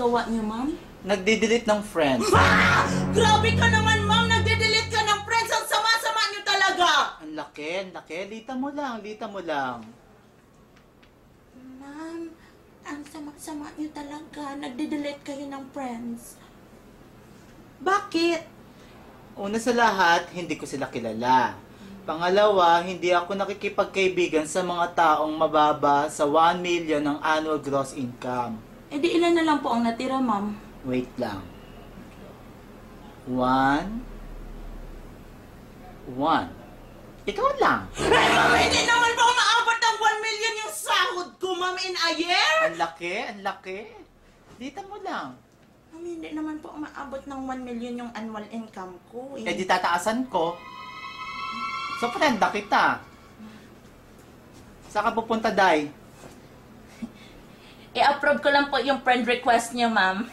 ginagawa niyo, ma'am? Nagdi-delete ng friends. Grabe ka naman, ma'am! Nagde-delete ka ng friends! Ang sama-sama niyo talaga! Ang laki. Lita mo lang. Ma'am, ang sama-sama niyo talaga. Nagde-delete kayo ng friends. Bakit? Una sa lahat, hindi ko sila kilala. Pangalawa, hindi ako nakikipagkaibigan sa mga taong mababa sa 1 million ng annual gross income. Eh di ilan na lang po ang natira, ma'am? Wait lang. 1. Ikaw lang. Eh, ma'am, hindi naman po maabot ng 1 million yung sahod ko, ma'am, in a year! Ang laki. Dita mo lang. Ma'am, hindi naman po maabot ng 1 million yung annual income ko. Eh di tataasan ko. So, frienda kita. Saan ka pupunta, Day? I-approve ko lang po yung friend request niyo, ma'am.